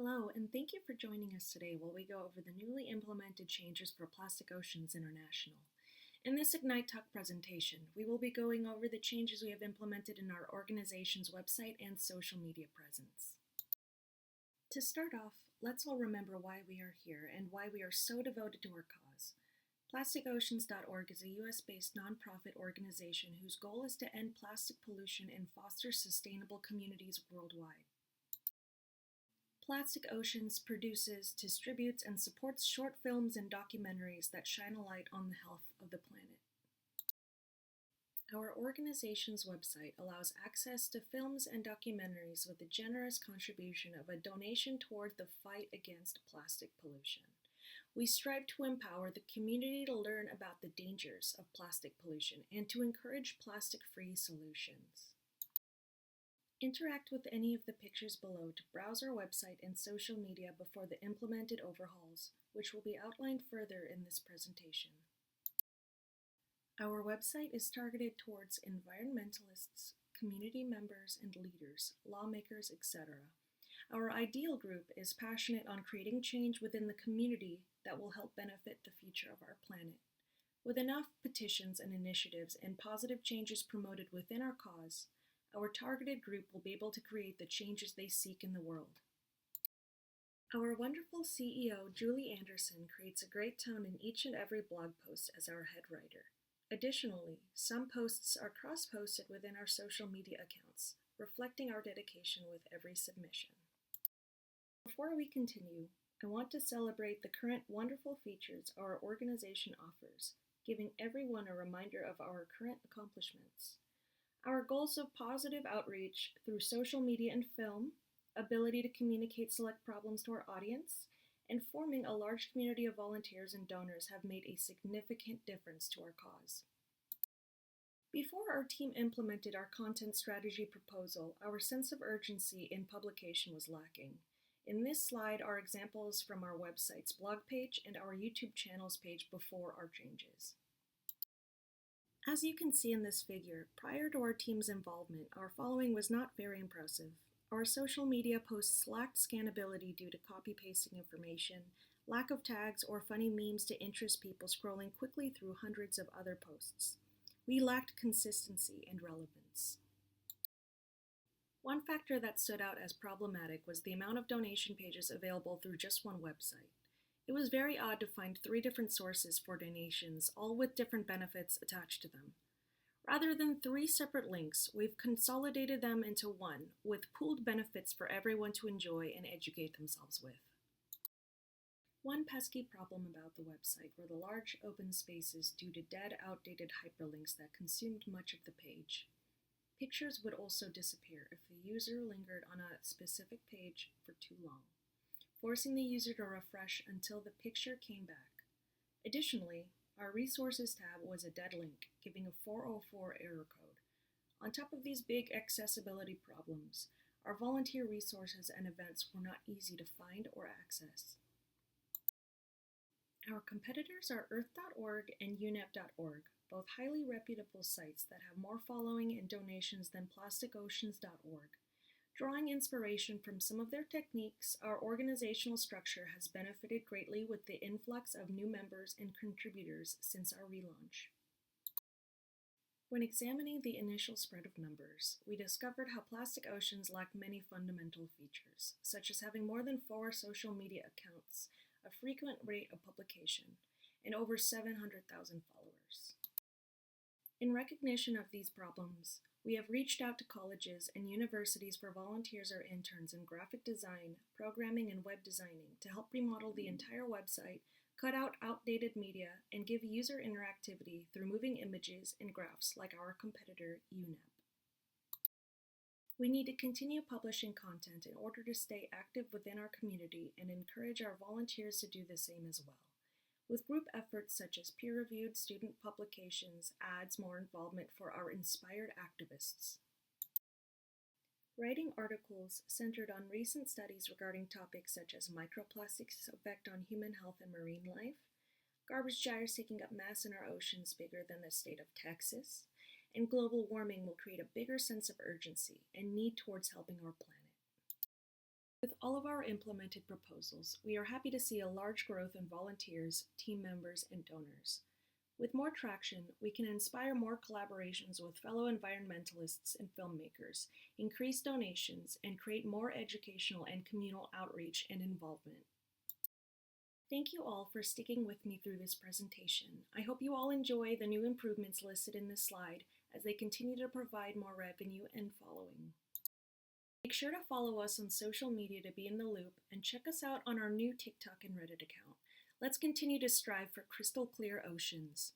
Hello, and thank you for joining us today while we go over the newly implemented changes for Plastic Oceans International. In this Ignite Talk presentation, we will be going over the changes we have implemented in our organization's website and social media presence. To start off, let's all remember why we are here and why we are so devoted to our cause. PlasticOceans.org is a US-based nonprofit organization whose goal is to end plastic pollution and foster sustainable communities worldwide. Plastic Oceans produces, distributes, and supports short films and documentaries that shine a light on the health of the planet. Our organization's website allows access to films and documentaries with a generous contribution of a donation toward the fight against plastic pollution. We strive to empower the community to learn about the dangers of plastic pollution and to encourage plastic-free solutions. Interact with any of the pictures below to browse our website and social media before the implemented overhauls, which will be outlined further in this presentation. Our website is targeted towards environmentalists, community members and leaders, lawmakers, etc. Our ideal group is passionate on creating change within the community that will help benefit the future of our planet. With enough petitions and initiatives and positive changes promoted within our cause, our targeted group will be able to create the changes they seek in the world. Our wonderful CEO, Julie Anderson, creates a great tone in each and every blog post as our head writer. Additionally, some posts are cross-posted within our social media accounts, reflecting our dedication with every submission. Before we continue, I want to celebrate the current wonderful features our organization offers, giving everyone a reminder of our current accomplishments. Our goals of positive outreach through social media and film, ability to communicate select problems to our audience, and forming a large community of volunteers and donors have made a significant difference to our cause. Before our team implemented our content strategy proposal, our sense of urgency in publication was lacking. In this slide are examples from our website's blog page and our YouTube channel's page before our changes. As you can see in this figure, prior to our team's involvement, our following was not very impressive. Our social media posts lacked scannability due to copy-pasting information, lack of tags, or funny memes to interest people scrolling quickly through hundreds of other posts. We lacked consistency and relevance. One factor that stood out as problematic was the amount of donation pages available through just one website. It was very odd to find 3 different sources for donations, all with different benefits attached to them. Rather than 3 separate links, we've consolidated them into one, with pooled benefits for everyone to enjoy and educate themselves with. One pesky problem about the website were the large open spaces due to dead, outdated hyperlinks that consumed much of the page. Pictures would also disappear if the user lingered on a specific page for too long, forcing the user to refresh until the picture came back. Additionally, our Resources tab was a dead link, giving a 404 error code. On top of these big accessibility problems, our volunteer resources and events were not easy to find or access. Our competitors are Earth.org and UNEP.org, both highly reputable sites that have more following and donations than PlasticOceans.org. Drawing inspiration from some of their techniques, our organizational structure has benefited greatly with the influx of new members and contributors since our relaunch. When examining the initial spread of numbers, we discovered how Plastic Oceans lacked many fundamental features, such as having more than 4 social media accounts, a frequent rate of publication, and over 700,000 followers. In recognition of these problems, we have reached out to colleges and universities for volunteers or interns in graphic design, programming, and web designing to help remodel the entire website, cut out outdated media, and give user interactivity through moving images and graphs like our competitor, UNEP. We need to continue publishing content in order to stay active within our community and encourage our volunteers to do the same as well. With group efforts such as peer-reviewed student publications adds more involvement for our inspired activists. Writing articles centered on recent studies regarding topics such as microplastics' effect on human health and marine life, garbage gyres taking up mass in our oceans bigger than the state of Texas, and global warming will create a bigger sense of urgency and need towards helping our planet. With all of our implemented proposals, we are happy to see a large growth in volunteers, team members, and donors. With more traction, we can inspire more collaborations with fellow environmentalists and filmmakers, increase donations, and create more educational and communal outreach and involvement. Thank you all for sticking with me through this presentation. I hope you all enjoy the new improvements listed in this slide as they continue to provide more revenue and following. Make sure to follow us on social media to be in the loop and check us out on our new TikTok and Reddit account. Let's continue to strive for crystal clear oceans.